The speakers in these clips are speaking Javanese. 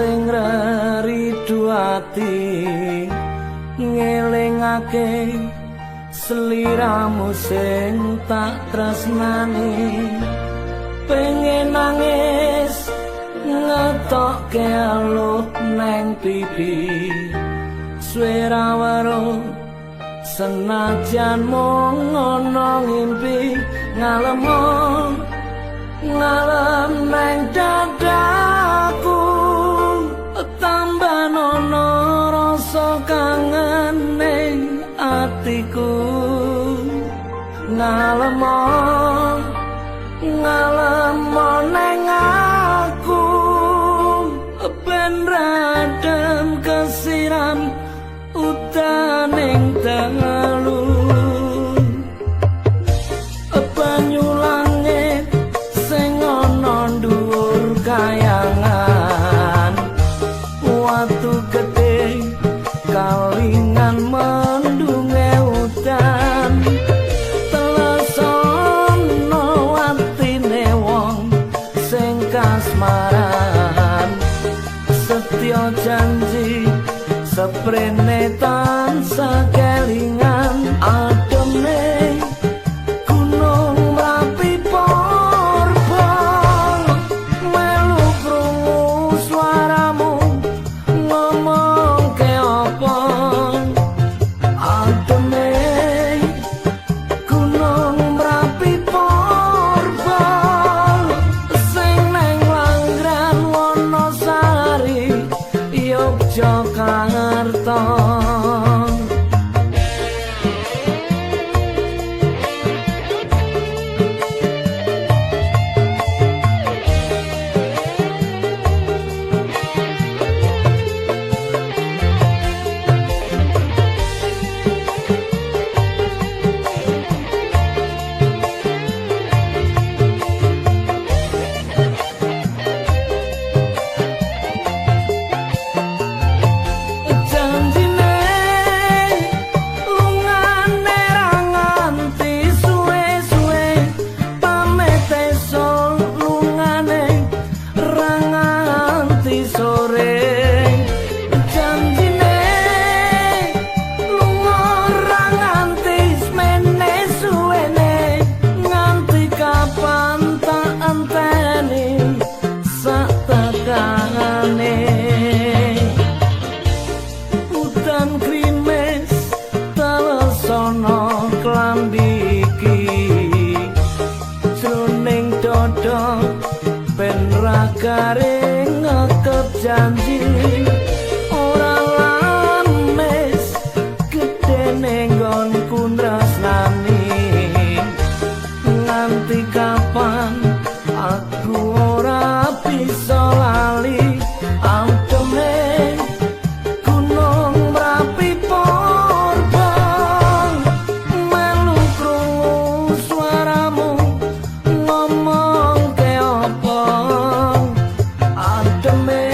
sing ridu ati ngelingake sliramu sing tak tresnani pengen nangis ngetokke aluh neng pipi swara weruh senajan mung ana ngimpi ngalem neng dadaku tambah nono rasa kangen ning atiku ngalem neng aku ben radem kesiram utaning dalu banyu langit sing ana dhuwur kayangan watu gedhe kalingan mendunge udan telesono atine wong sing kasmaran setya janji seprene tansah kelingan ademe gunung merapi porbol melu krungu suaramu ngomong ke apa ademe gunung merapi porbol sing neng Langran Wonosari Yogyakarta garing ngekep janji ora lames gedene nggonku tresnani nganti kapan aku ora bisa lali ademe gunung merapi porbol melu krungu suaramu ngomong ke apa ademe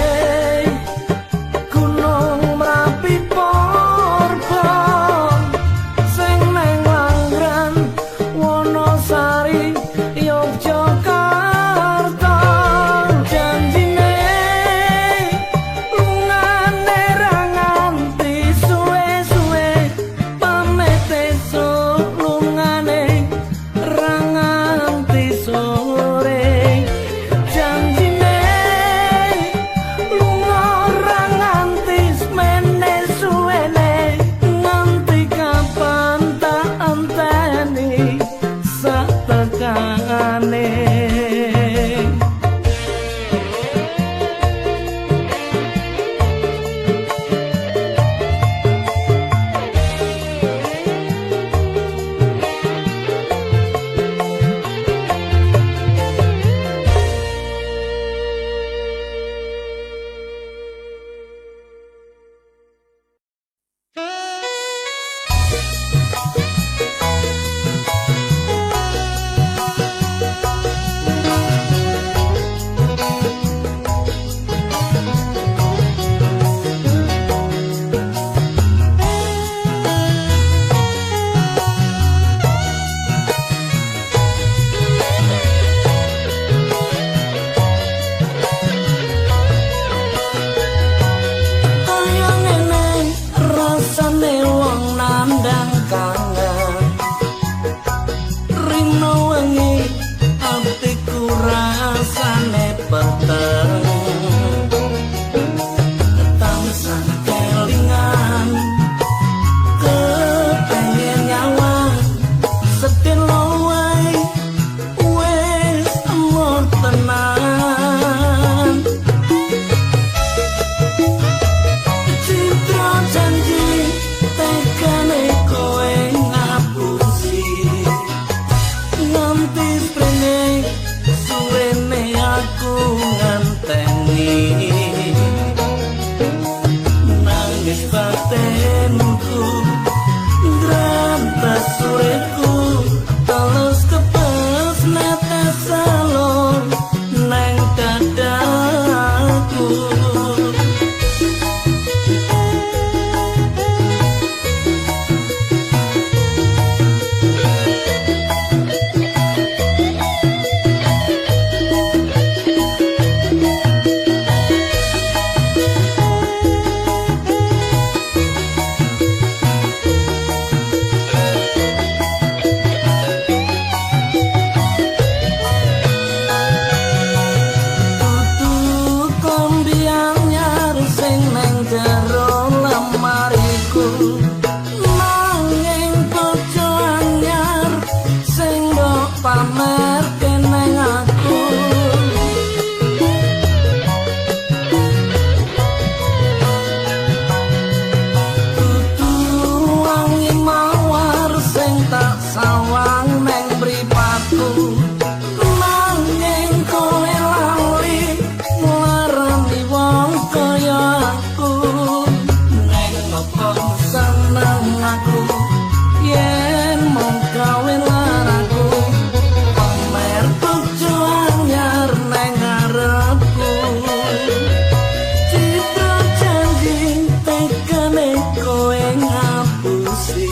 mawar sing tak sawang neng mripatku nanging kowe lali nglarani wong kaya aku neng opo seneng aku yen mung kawin laraku pamer tujuh anyar neng ngarepku citra janji tekane kowe ngapusi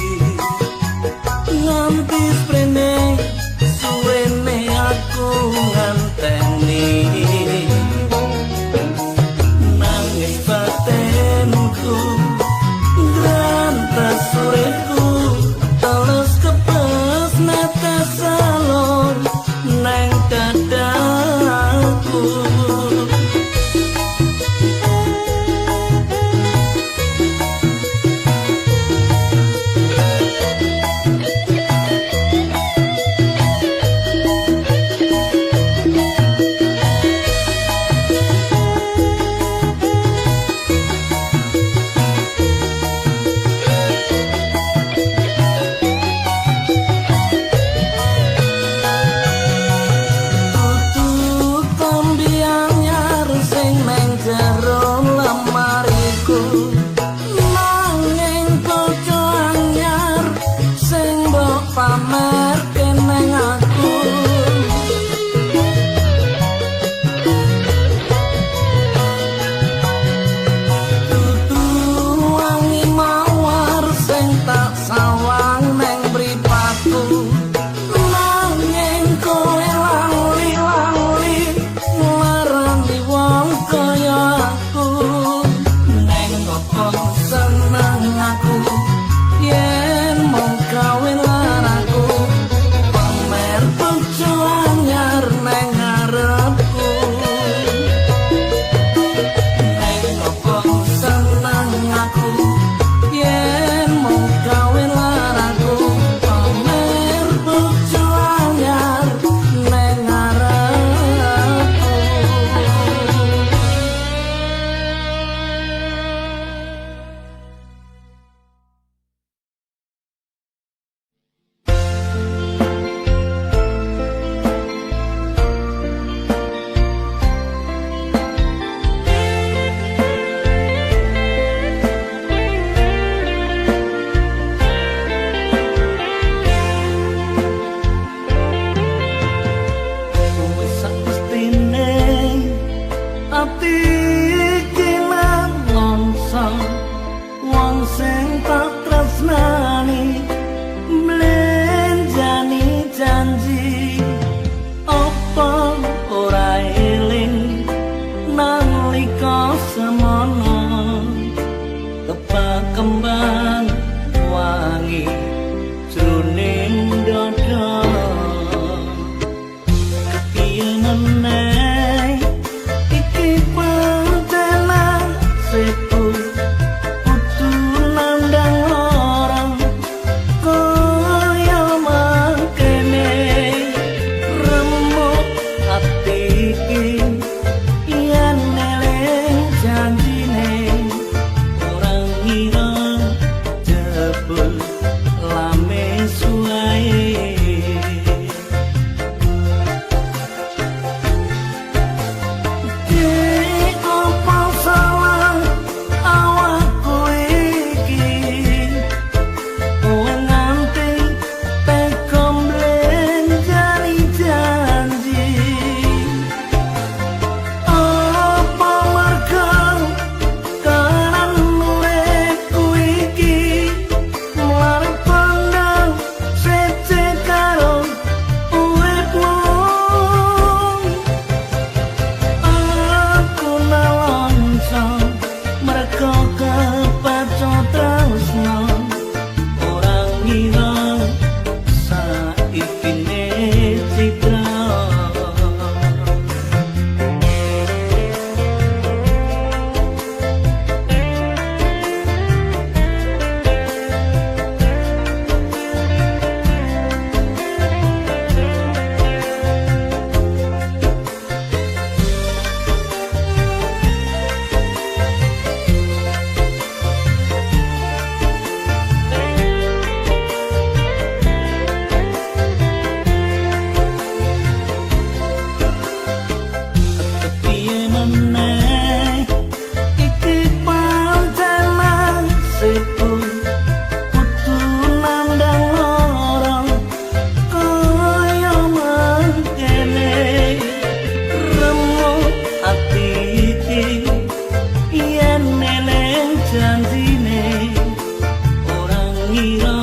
ngira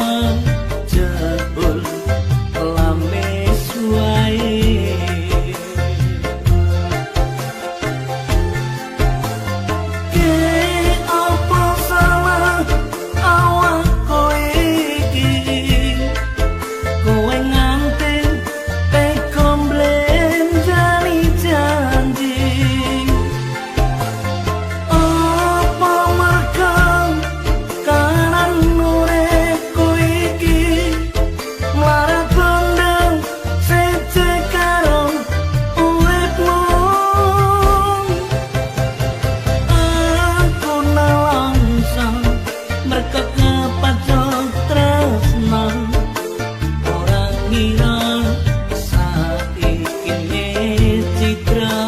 jebul lames wae ke apa salah awak kowe iki kowe nganti teko mblenjani janji apa mergo kanan uripku iki mlarat kondang sece karo uripmu aku nalangsa mergo kepacok tresno ora ngira saiki citra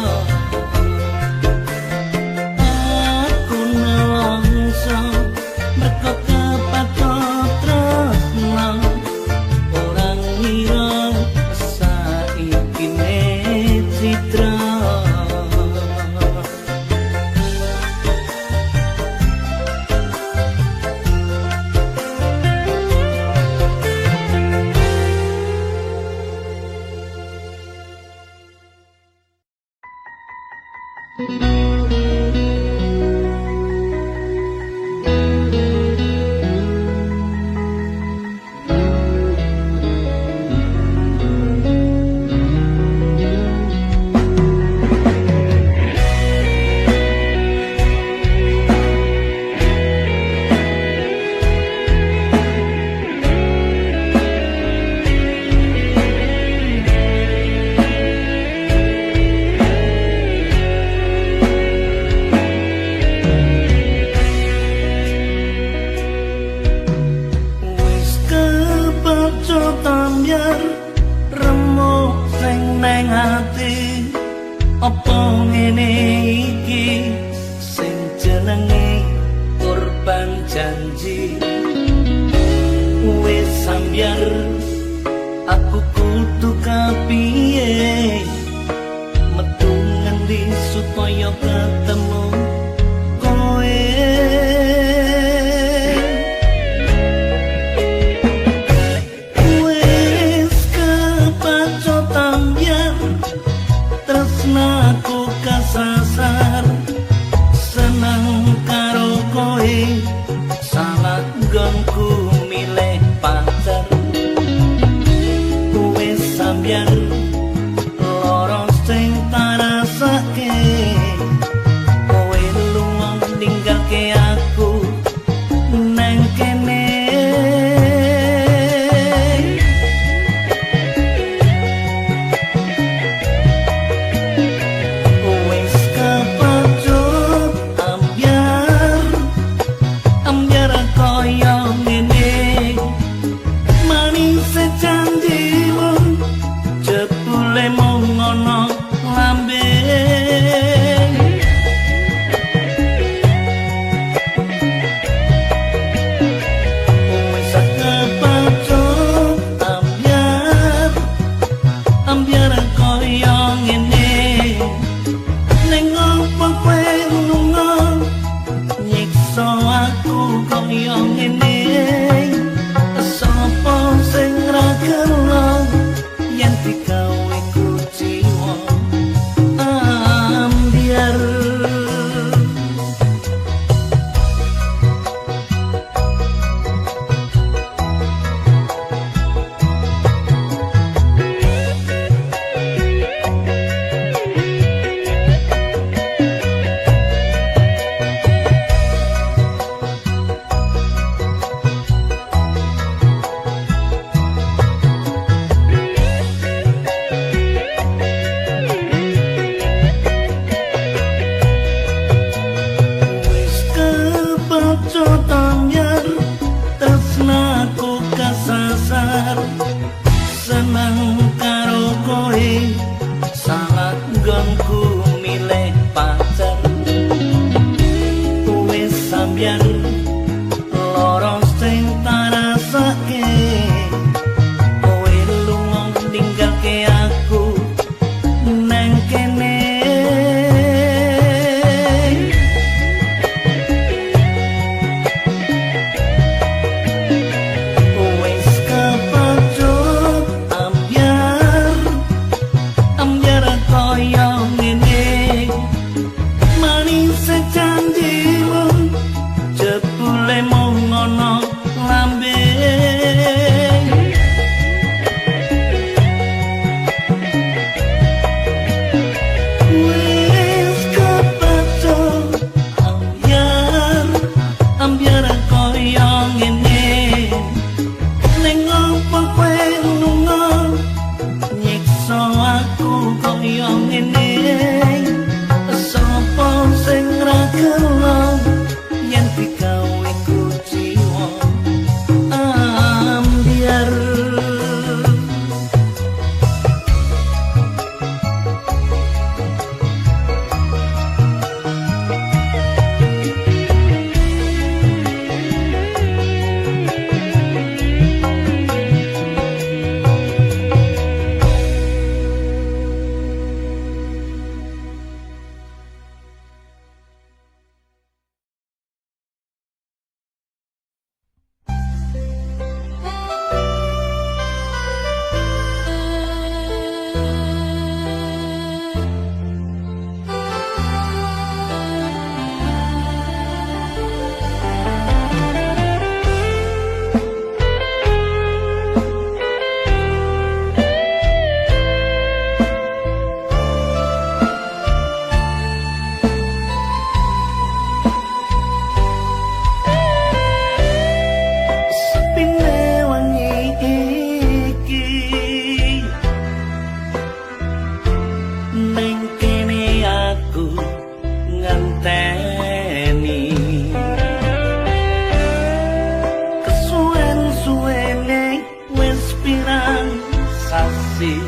aku nalangsa mergo kepacok tresno ora ngira saiki citra wis kepacok tambyar remuk sing neng ati apa ngene iki sing jenenge korban janji wis sambyar aku kudu kapiye metu ngendi supaya ketemu kowe wis kepacok tambyar tresnaku kasasar seneng karo kowe salah nggonku milih pacar wis sambyar loro sing tarasake kowe lunga ninggalke aku nang kene wis kepacok ambyar kaya ngene manis janjimu kasih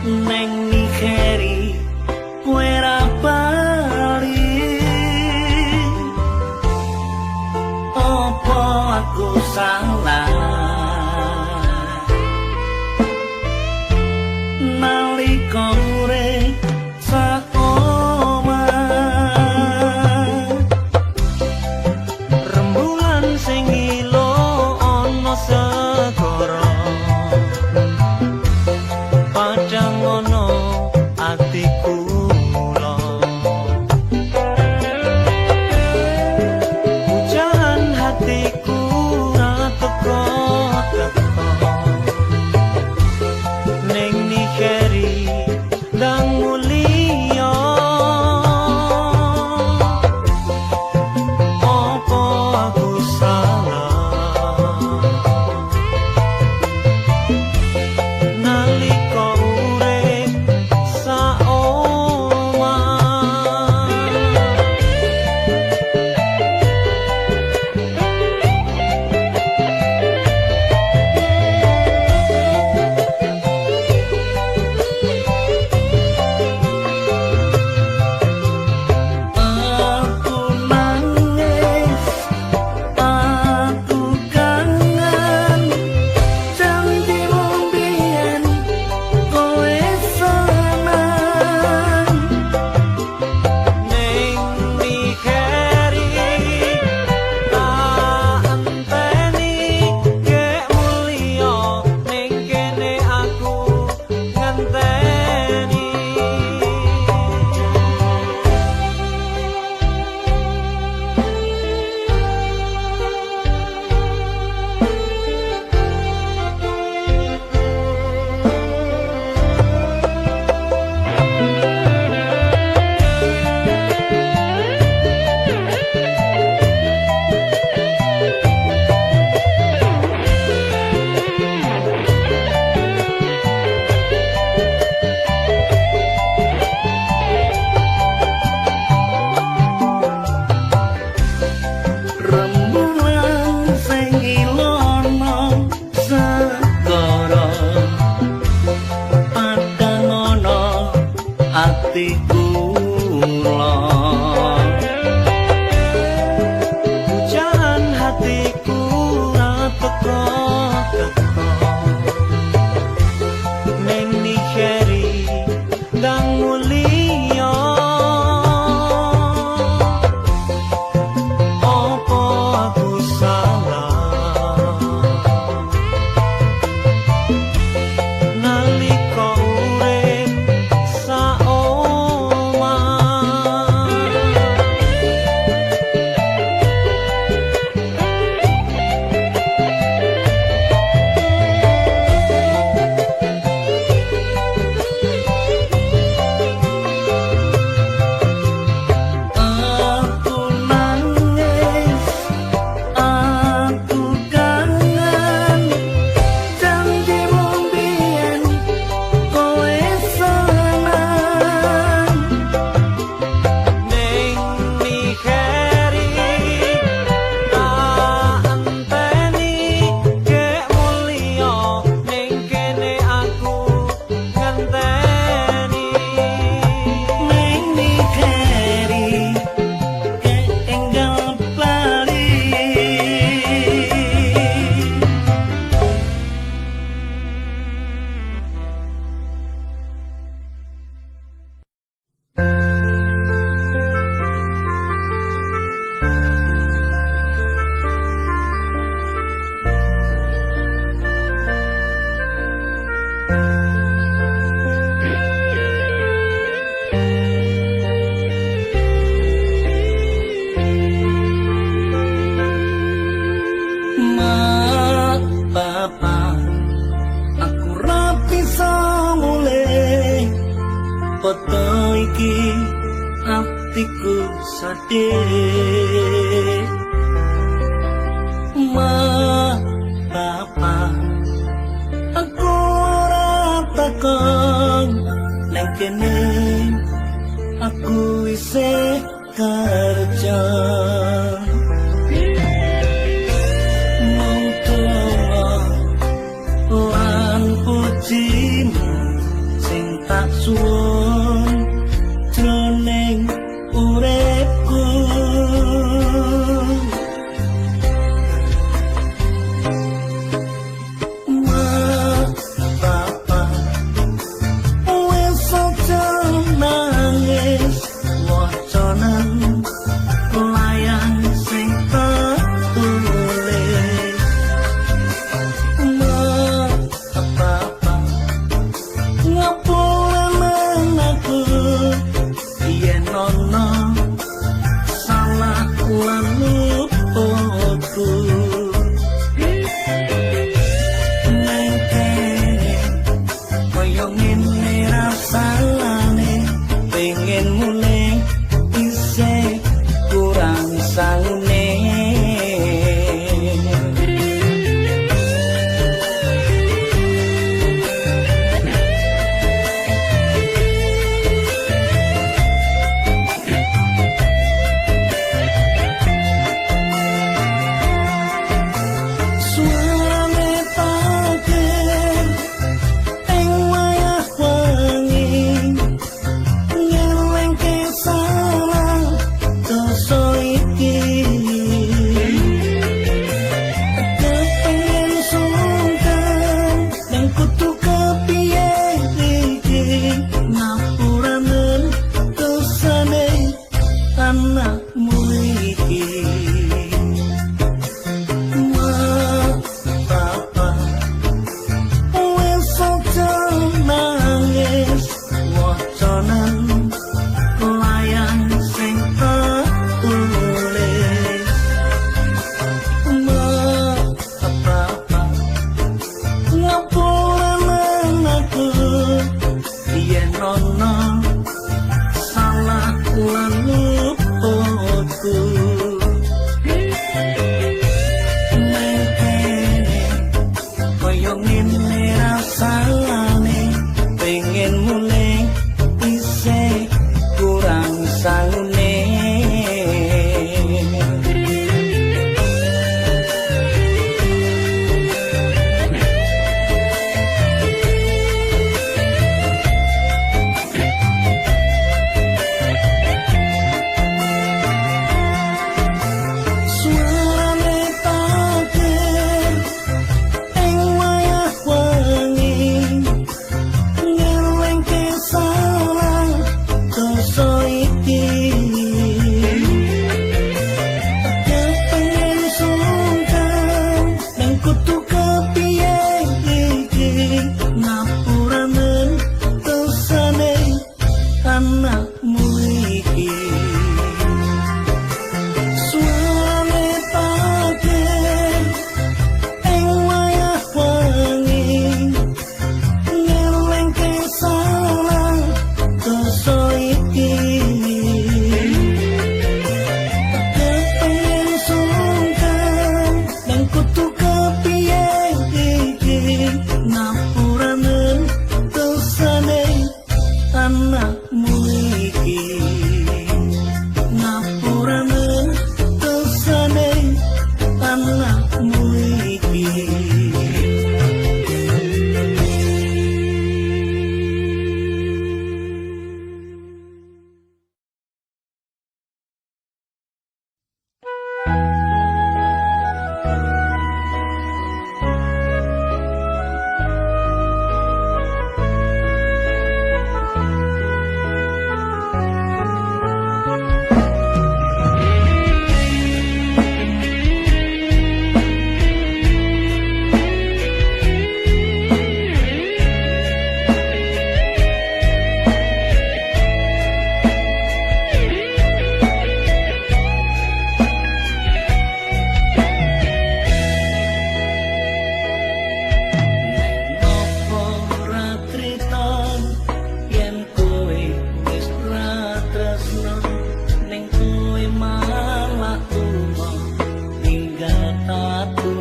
neng Nigeri kowe ra bali apa aku salah nalika urip sak omah rembulan sing ilo ana segara padang ana atiku mula hujan hatiku ra teko-teko ning Nigeri ndang mulia apa aku salah nalika urip saomah aku nangis aku kangen janjimu mbiyen kowe seneng ning Nigeri tak enteni kek mulia ning kene aku ngenteni rembulan sing ilono segara padang ana atiku mula hujan hatiku ra teko-teko ning Nigeri ndang mulia apa aku salah nalika urip saomah aku nangis aku kangen janjimu mbiyen kowe seneng ning Nigeri tak enteni kek mulia ning kene aku ngenteni ning Nigeri kek enggal bali Mak, Bapak, aku ra bisa mulih foto iki atiku sedih Mak, Bapak, aku ora takon neng kene aku isih kerja mung tolong lan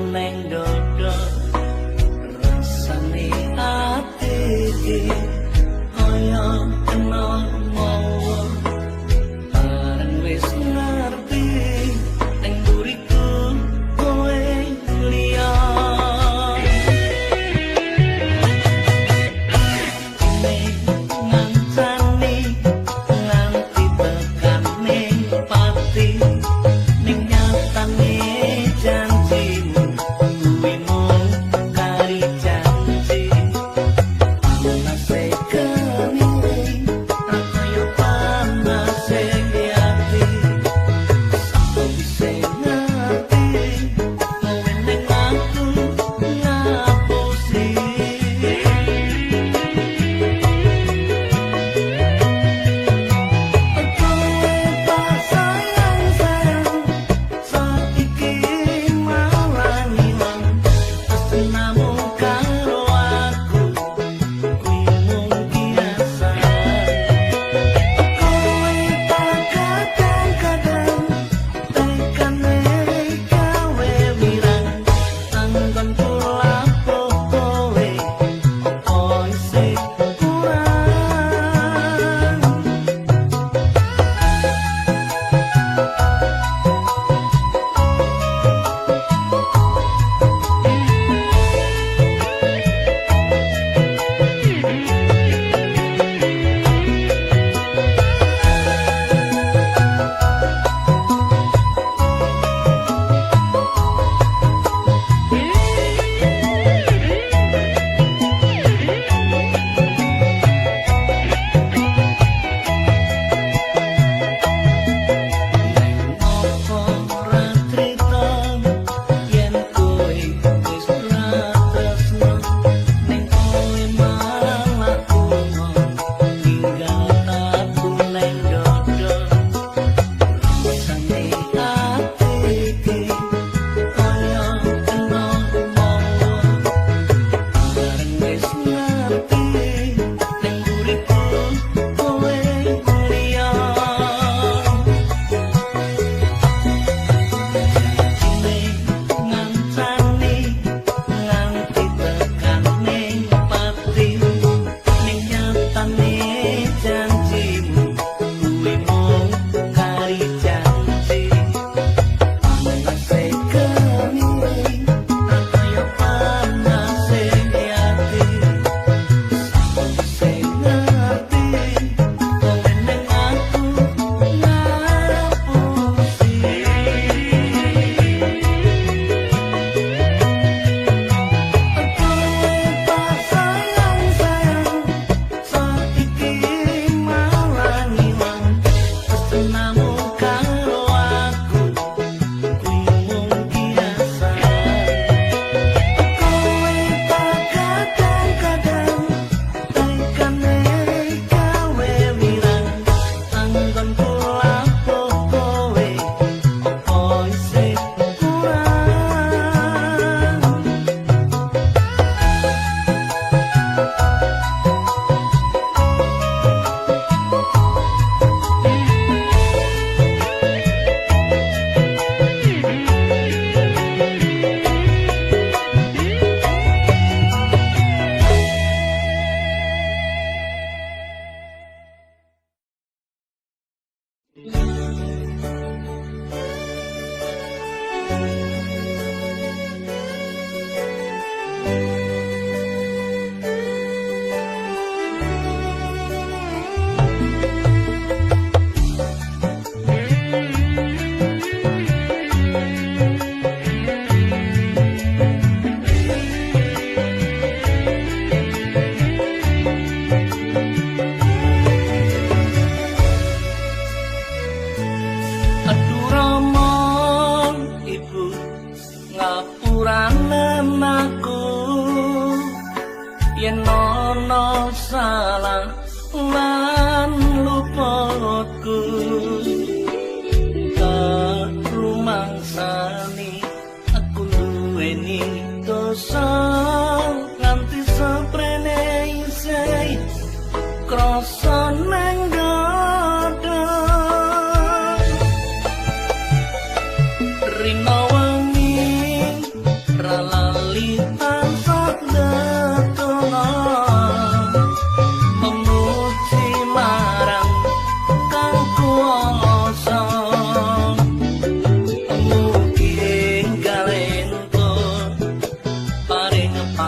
neng dodo rasane ati iki kaya kena mawa bareng wis ngerti neng buriku kowe liya ngancani nganti tekane pati ning nyatane janjimu kuwi mung kari janji panase kene kaya panase ati sapa bisa ngerti kowe ning aku ngapusi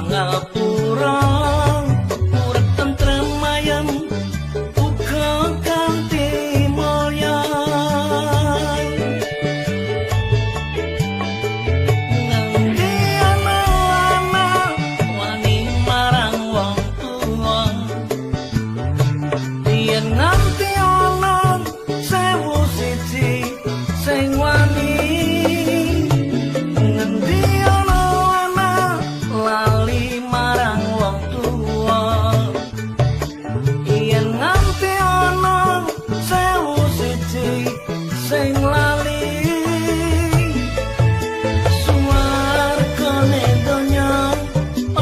pangapura urip tentrem ayem uga kanthi mulya nganti ana wani marang wong tuwa yen nganti ana sewu siji sing wani ngendi ana lali marang wong tuwa yen nganti ana sewu siji sing lali suwargane donya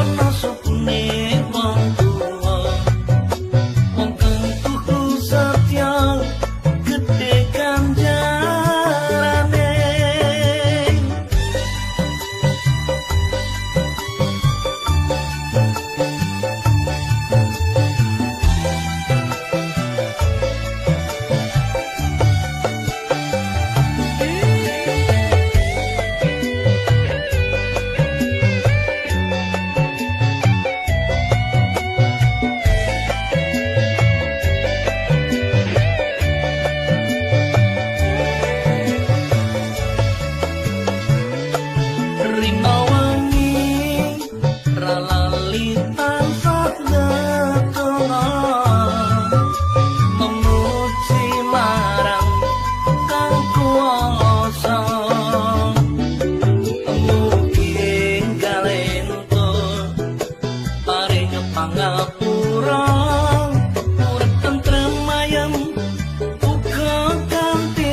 ana supune wong tuwa wong kang tuku setya gedhe ganjarane rina wangi ralali tansah ngetona memuji marang kang kuwasa mugi enggalento paring pangapura urip tentrem ayem uga kanthi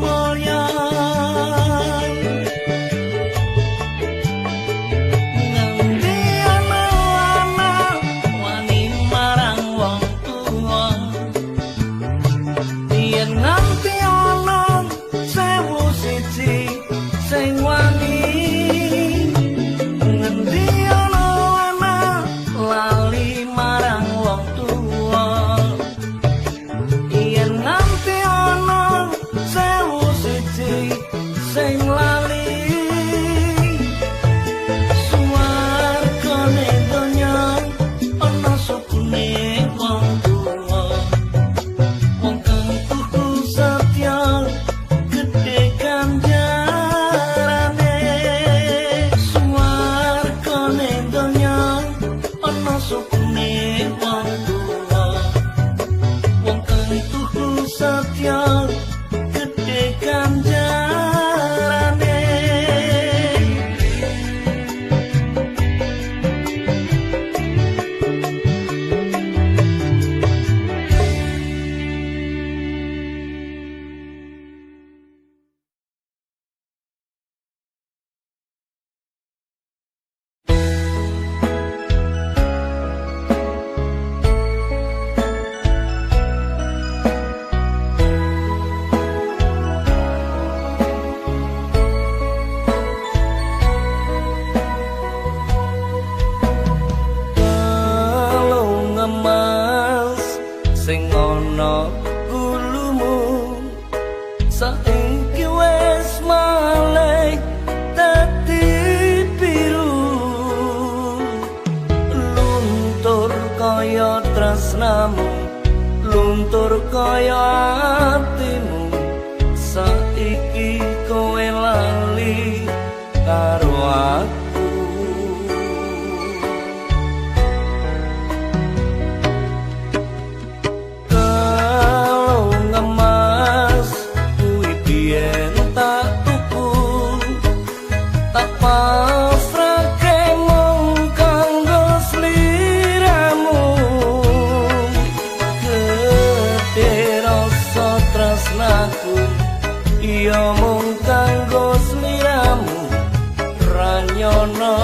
mulya nganti ana wani marang wong tuwa yen nganti ana sewu siji sing wani ngendi ana lali marang wong tuwa yen nganti ana sewu siji sing lali suwargane donya ana supune wong tuwa wong kang tuku setya gedhe ganjarane suwargane donya ana supune wong tuwa wong kang tuku setya gedhe ganjarane kalung emas sing ana gulumu saiki wis malih dadi biru luntur kaya tresnamu luntur kaya atimu saiki kowe lali karo aku kalung emas kuwi biyen tak tuku tak pasrahke mung kanggo sliramu gedhe rasa tresnaku iya mung kanggo sliramu ra nyono